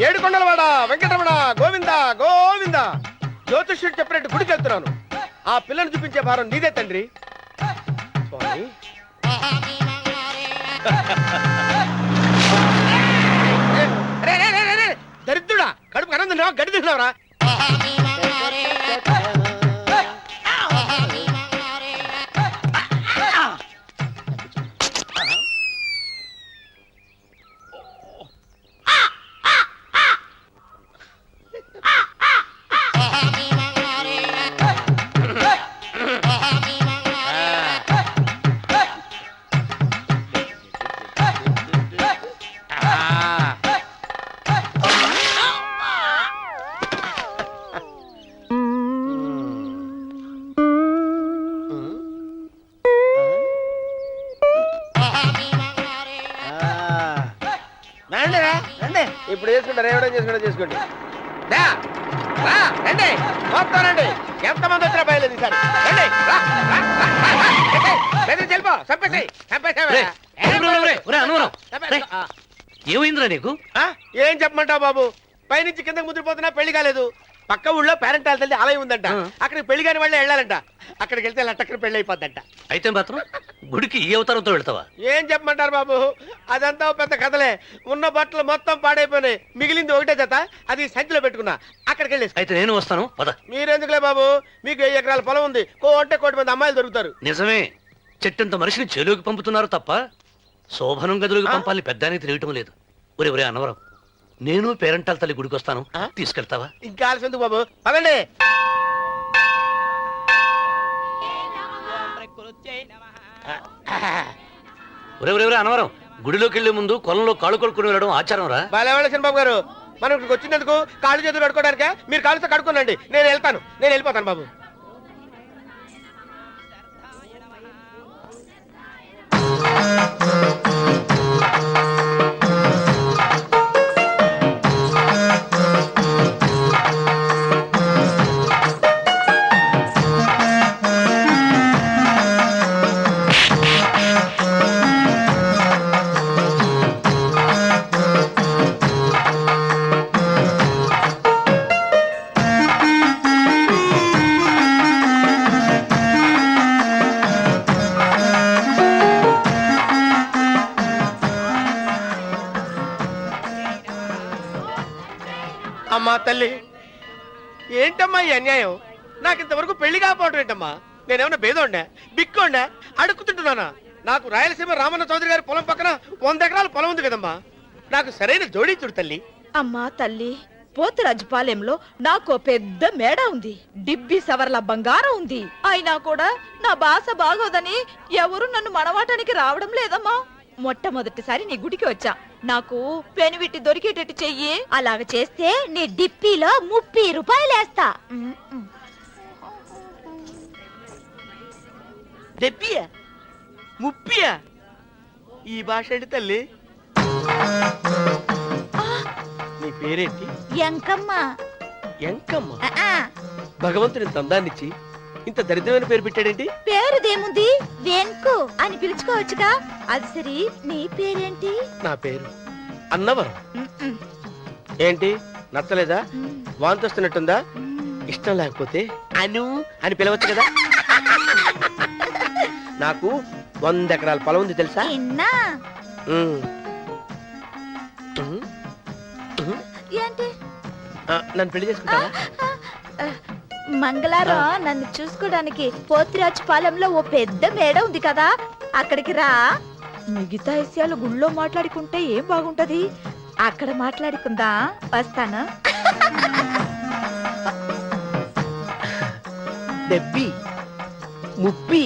ఏడుకొండలవాడ వెంకటరమణ గోవింద గోవింద. జ్యోతిష్యుడు చెప్పినట్టు గుడికి వెళ్తున్నాను. ఆ పిల్లను చూపించే భారం నీదే తండ్రి. స్వామి దరిద్రుడా, కడుపు కనం తిన్నావా, గడ్డి తిన్నావరా? ఇప్పుడు చేసుకుంటారు, ఏమైనా చేసుకోండి. రండి వస్తానండి. ఎంతమంది వచ్చినా బయలుదేరి సార్. ఏమైందిరా నీకు? ఏం చెప్పమంటావు బాబు, పైనుంచి కిందకి ముద్రపోతున్నా పెళ్లి కాలేదు. పక్క ఊళ్ళో పేరెంటాల తల్లి ఆలయం ఉందంట, అక్కడికి పెళ్లి కాని వాళ్ళే వెళ్ళాలంట. అక్కడికి వెళ్తే లట్టక్కన పెళ్లి అయిపోద్దంట. అయితే మాత్రం గుడికి ఈ అవతారంతో వెళ్తావా? ఏం చెప్పమంటారు బాబు, అదంతా పెద్ద కథలే. ఉన్న బట్టలు మొత్తం పాడైపోయినాయి, మిగిలింది ఒకటే జత, అది సంచిలో పెట్టుకున్నా. అక్కడికి వెళ్ళేసి అయితే నేను వస్తాను పద. మీరెందుకులే బాబు, మీకు 10 ఎకరాల పొలం ఉంది, కోటి మంది అమ్మాయిలు దొరుకుతారు. నిజమే, చెట్టంత మనిషిని చెలువుకి పంపుతున్నారు తప్ప శోభనం గదులకు పంపాలని పెద్దానికి తెలియటం లేదు. ఒరే అన్నవరం, నేను పేరెంటాల తల్లి గుడికి వస్తాను, తీసుకెళ్తావా? ఇంకా ఆలస్యం ఎందుకు బాబు, పదండి. ఒరే అన్నవరం, గుడిలోకి వెళ్లే ముందు కొలంలో కాళ్ళు కొడుకుని వెళ్ళడం ఆచారం రా. బాలేవాళ్ళ చంద్రబాబు గారు, మనం ఇక్కడికి వచ్చినందుకు కాళ్ళు చేతులు కడుక్కోవడానికే. మీరు కాళ్ళతో కడుక్కోనండి, నేను వెళ్తాను, నేను వెళ్ళిపోతాను బాబు. అమ్మా తల్లి, ఏంటమ్మా ఈ అన్యాయం? నాకు ఇంతవరకు పెళ్లి కాకపోవడం ఏంటమ్మా? నేనేమన్నా బేదోండా, బిక్కోండా, అడుక్కుతుంటున్నానా? నాకు రాయలసీమ రామన్న చౌదరి గారి పొలం పక్కన 100 ఎకరాల పొలం ఉంది కదమ్మా. నాకు సరైన జోడీ చూడు తల్లి. అమ్మా తల్లి, పోతురాజుపాలెంలో నాకు పెద్ద మేడ ఉంది, డిబ్బి సవర్ల బంగారం ఉంది. అయినా కూడా నా భాష బాగోదని ఎవరు నన్ను మనవాటానికి రావడం లేదమ్మా. మొట్టమొదటిసారి నీ గుడికి వచ్చా, నాకు పెనువిట్టి దొరికేటట్టు చెయ్యి. అలాగ చేస్తే నీ డిప్పీలో 30 రూపాయలు వేస్తా. డెబ్బియా 30? ఈ భాష ఏంటి తల్లి? నీ పేరేంటి? ఎంకమ్మ. ఎంకమ్మ? భగవంతుని తందాన్నిచ్చి ఇంత దరిద్రమైన పేరు పెట్టాడేంటి? పేరుదేముంది, వెంకు అని పిలుచుకోవచ్చుగా. అది సరి, నీ పేరేంటి? నా పేరు అన్నవరం. ఏంటి నచ్చలేదా? వాంతి వస్తున్నట్టుందా? ఇష్టం లేకపోతే అను అని పిలవచ్చు కదా. నాకు 100 ఎకరాల పొలం ఉంది తెలుసా? ఏంటి? నన్ను పెళ్లి చేసుకుంటావా? మంగళారం నన్ను చూసుకోవడానికి పోతిరాజుపాలెంలో ఓ పెద్ద మేడ ఉంది కదా, అక్కడికి రా. మిగతా విషయాలు గుళ్ళో మాట్లాడుకుంటే ఏం బాగుంటది, అక్కడ మాట్లాడుకుందా. వస్తాను. డెబ్బి 30.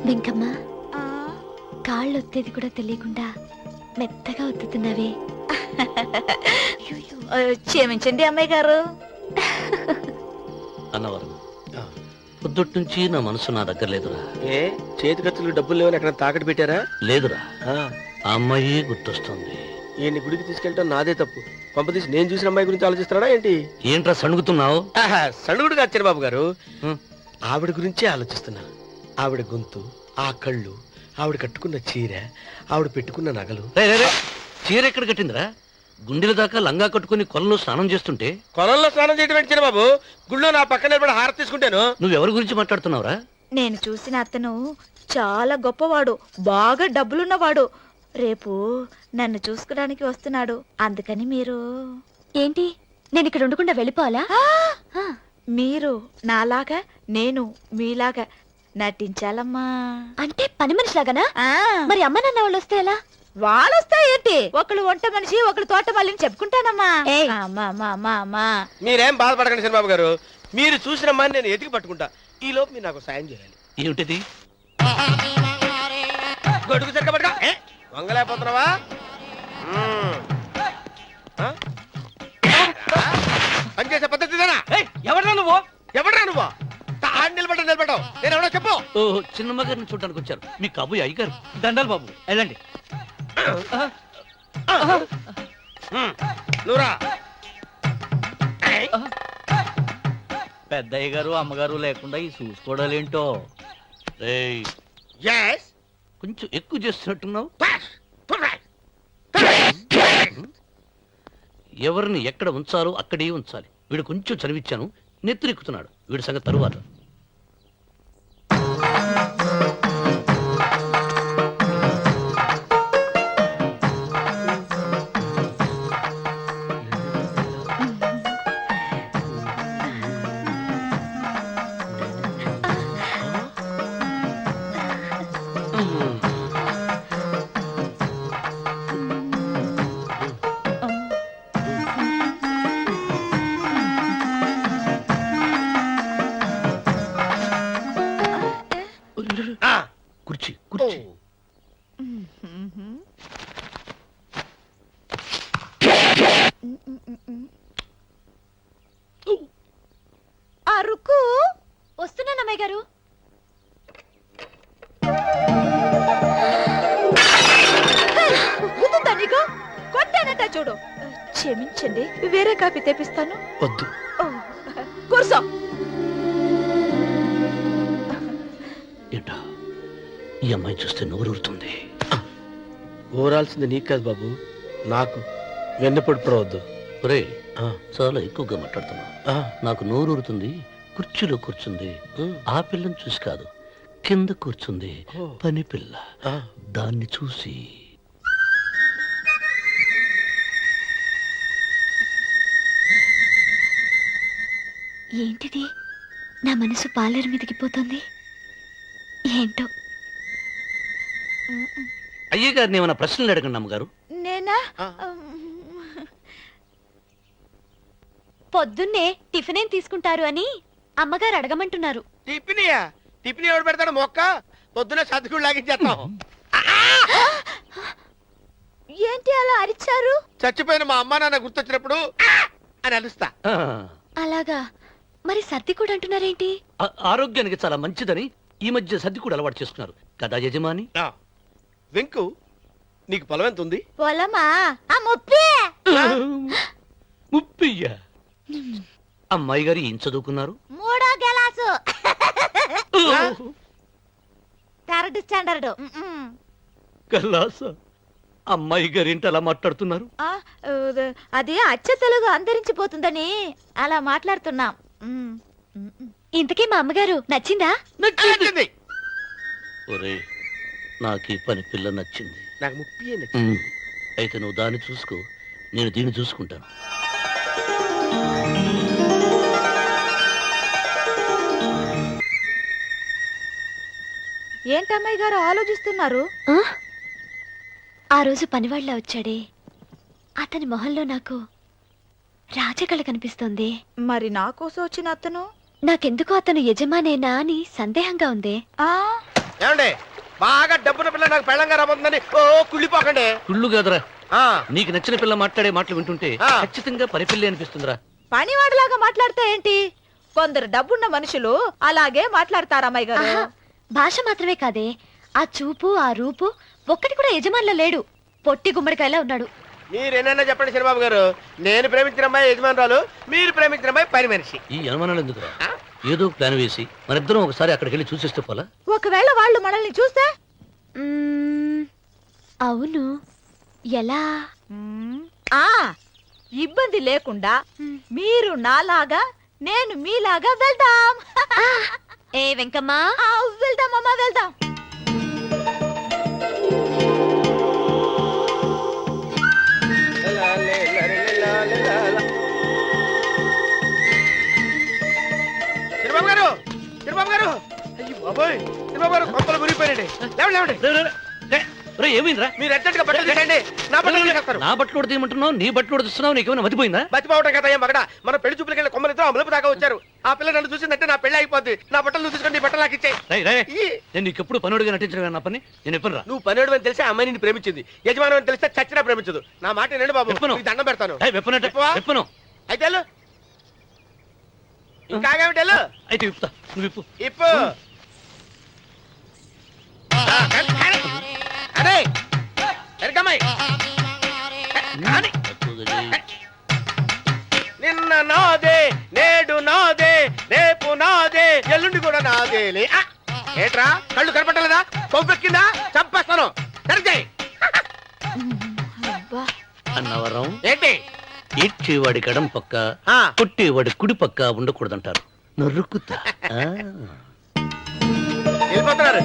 వెంకమ్మ, కాళ్ళు ఒత్తేది కూడా తెలియకుండా మెత్తగా ఒత్తుతున్నావే. క్షమించండి అమ్మాయి గారు. అన్నవరం పొద్దుటి నుంచి నా మనసు నా దగ్గర లేదురా. ఏ చేతి ఖర్చులు డబ్బులు లేవని ఎక్కడ తాకట్టు పెట్టారా? లేదురా, ఆ, ఆ అమ్మాయి గుర్తొస్తుంది. ఈయన్ని గుడికి తీసుకెళ్ళటం నాదే తప్పు. పంపదీసి నేను చూసిన అమ్మాయి గురించి ఆలోచిస్తున్నాడా ఏంటి? ఏంట్రా సణుగుతున్నావు? సణుగుడు కాదు చిరబాబు గారు, హ్మ్. ఆవిడ గురించే ఆలోచిస్తున్నా. ఆవిడ గొంతు, ఆ కళ్ళు, ఆవిడ కట్టుకున్న చీర, ఆవిడ పెట్టుకున్న నగలు. చీర ఎక్కడ కట్టిందిరా? గుండెల దాకా లంగా కట్టుకుని కొలంలో స్నానం చేస్తుంటే. కొలంలో స్నానం చేయడం ఏంటి చిరబాబు? గుళ్ళో నా పక్కన నిలబడి హారతి తీసుకుంటాను. నువ్వెవరి గురించి మాట్లాడుతున్నావురా? నేను చూసిన అతను చాలా గొప్పవాడు, బాగా డబ్బులున్నవాడు. రేపు నన్ను చూసుకోవడానికి వస్తున్నాడు. అందుకని మీరు ఏంటి, నేను ఇక్కడ ఉండకుండా వెళ్ళిపోవాలా? మీరు నాలాగా, నేను మీలాగా నటించాలమ్మా. అంటే పని మనిషిలాగానా? ఆ, మరి అమ్మ నాన్న వాళ్ళు వస్తే ఎలా? వాళ్ళు వస్తాయేంటి? ఒకళ్ళు వంట మనిషి, ఒకళ్ళు తోట మళ్ళీ చెప్పుకుంటానమ్మా. ఏయ్. అమ్మా అమ్మా అమ్మా అమ్మా. మీరేం బాధపడకండి చిరబాబు గారు, మీరు చూసిన అమ్మాయిని నేను ఎతికి పట్టుకుంటా. ఈ లోపు మీరు నాకు సాయం చేయాలి. ఏమిటిది? గొడుగు సరిగ్గా పట్టుకో. వంగలేకపోతున్నావా? పనిచేసే పద్ధతి ఇదేనా? ఎవరా నువ్వు? ఎవడ్రా నువ్వు? నిలబడ్డావు. నేను ఎవడో చెప్పు. ఓ చిన్నమ్మ గారిని చూడడానికి వచ్చారు. మీ కాబోయే అయ్యగారు. దండాలు బాబు, వెళ్ళండి. నువ్వురా. పెద్దయ్య గారు అమ్మగారు లేకుండా ఈ చూసుకోవడాలేంటో. రేయ్, Yes. కొంచెం ఎక్కువ చేస్తున్నట్టున్నావు. ఎవరిని ఎక్కడ ఉంచాలో అక్కడే ఉంచాలి. వీడు కొంచెం చదివిచ్చాను, నెత్తిరెక్కుతున్నాడు. వీడి సంగతి తరువాత. కుర్చీ కుర్చీ. అరుకు వస్తున్నాను అమ్మాయి గారు. గుద్దుతా నీకు? కొట్టానట చూడు. క్షమించండి, వేరే కాపీ తెప్పిస్తాను. వద్దు. ఓ, కూర్చో. ఏంటా, ఈ అమ్మాయి చూస్తే నోరూరుతుంది. ఊరాల్సింది నీకు కాదు బాబు, నాకు. వెన్నపడి పడవద్దు. ఒరే, చాలా ఎక్కువగా మాట్లాడుతున్నావు. నాకు నోరూరుతుంది. కుర్చీలో కూర్చుంది. ఆ పిల్లని చూసి కాదు, కింద కూర్చుంది పని పిల్ల. దాన్ని చూసి. ఏంటిది, నా మనసు పాలేరు మీదకి పోతుంది. ఏంటో. అయ్యగారిని ఏమైనా ప్రశ్నలు అడగండి అమ్మగారు. నేనా? పొద్దున్నే టిఫిన్ ఏం తీసుకుంటారు అని అమ్మగారు అడగమంటున్నారు. టిఫినియా? టిఫిన్ ఎవడు పెడతాడు? మొక్క పొద్దునే సర్దుకుడు లాగించేస్తాం. ఏంటి అలా అరిచారు? చచ్చిపోయిన మా అమ్మ నాన్న గుర్తొచ్చినప్పుడు అని అలుస్తా. అలాగా? మరి సర్ది కూడా అంటున్నారేంటి? ఆరోగ్యానికి చాలా మంచిదని ఈ మధ్య సర్ది కూడా అలవాటు చేసుకున్నారు కదా యజమాని. వెంకు, నీకు పొలం ఎంత ఉంది? పొలమా? ఆ ముప్పి. ముప్పయ్య. అమ్మాయి గారు ఏం చదువుకున్నారు? 3వ క్లాసు, 3rd స్టాండర్డ్. కల్లాస. అమ్మాయి గారు ఏంటి అలా మాట్లాడుతున్నారు? అది అచ్చ తెలుగు అంతరించిపోతుందని అలా మాట్లాడుతున్నాం. ఇంతకీ మా అమ్మగారు నచ్చిందా? నచ్చింది. ఒరే, నాకు ఈ పని పిల్ల నచ్చింది. నాకు ముప్పి నచ్చింది. అయితే నువ్వు దాన్ని చూసుకో, నేను దీన్ని చూసుకుంటాను. ఏంటమ్మాయి గారు ఆలోచిస్తున్నారు? ఆ? ఆ రోజు పనివాళ్ళ వచ్చాడే అతని మొహంలో నాకు రాజకళ కనిపిస్తోంది. మరి నా కోసం వచ్చిన అతను? నాకెందుకో అతను యజమానేనా అని సందేహంగా ఉంది. ఆ ఏమండి బాగా డబ్బున పిల్ల నాకు పెళ్ళంగా రాబోతుందని ఓ కుళ్ళిపోకండి. కుళ్ళు కాదురా, ఆ, నీకు నచ్చిన పిల్ల మాట్లాడే మాటలు వింటుంటే ఆ. ఖచ్చితంగా పరిపిల్లి అనిపిస్తుందిరా. పనివాడిలాగా మాట్లాడితే ఏంటి? కొందరు డబ్బున్న మనుషులు అలాగే మాట్లాడతారు అమ్మాయి గారు. ఆహా, భాష మాత్రమే కాదే, ఆ చూపు ఆ రూపు ఒక్కటి కూడా యజమానిలో లేడు. పొట్టి గుమ్మడికాయలా ఉన్నాడు. మీరేనన్నా చెప్పండి శనిబాబు గారు, నేను ప్రేమించిన అమ్మాయి యజమానురాలు, మీరు ప్రేమించిన అమ్మాయి పని మనిషి. ఈ అనుమానాలు ఎందుకురా? ఆ? ఏదో ప్లాన్ వేసి మనిద్దరం ఒకసారి అక్కడికి వెళ్ళి చూసేస్తే పోలా? ఒకవేళ వాళ్ళు మనల్ని చూస్తే? అవును, ఎలా? ఆ ఇబ్బంది లేకుండా మీరు నాలాగా నేను మీలాగా వెళ్దాం. ఏ వెంకమ్మా, వెళ్దాం అమ్మా, వెళ్దాం. శనిబాబు గారు, శనిబాబు గారు, అయ్యో బాబోయ్, శనిబాబు గారు కొంపలు మునిగిపోయారండి. లేవండి లేవండి, రే, రే, రే. రే, రే, ఏమైందిరా? మీరు అర్జెంట్ గా బట్టలు తీసేయండి, నా బట్టలు తీసేస్తారు. నా బట్టలు కూడా తీయమంటున్నావు, నీ బట్టలు కూడా తీస్తున్నావు, నీకేమైనా మతిపోయిందా? బతిపోవటం కదా ఏం మగడ, మన పెళ్లి చూపులకి వెళ్ళి కొమ్మలితో అమలుపు దాకా వచ్చారు. ఆ పిల్ల నన్ను చూసిందంటే నా పెళ్లి అయిపోద్ది. నా బట్టలు నువ్వు తీసుకొని నీ బట్టలు నాకు ఇచ్చేయి. రేయ్, రేయ్, నేను నీకు ఎప్పుడు పనుడిగా నటించడం నా పని. నేను ఎప్పుడు రా? నువ్వు పనివాడు అని తెలిసి ఆ అమ్మాయి నిన్ను ప్రేమించింది, యజమాని అని తెలిస్తే చచ్చినా ప్రేమించదు. నా మాట వినండి బాబు, విప్పను. నీకు దండం పెడతాను. వెప్పనంటే విప్పవా? వెప్పను. అయితే వెళ్ళు. ఇంకా ఆగేమిటి వెళ్ళు. అయితే విప్పుతా, నువ్వు విప్పు. ఇప్పు. అరే ఎరకమ్మాయి కానీ నిన్న నాదే, నేడు నాదే, రేపు నాదే, ఎల్లుండి కూడా నాదేలే. ఆ! ఏట్రా కళ్ళు కనపట్టలేదా? కొవ్వెక్కిందా? చంపేస్తాను. సరిచేయి. అబ్బా, అన్నవరం, ఏంటి? ఇచ్చేవాడి గడం పక్క, ఆ, కొట్టేవాడి కుడి పక్క ఉండకూడదంటారు. నరుక్కుతా. వెళ్ళిపోతున్నారు.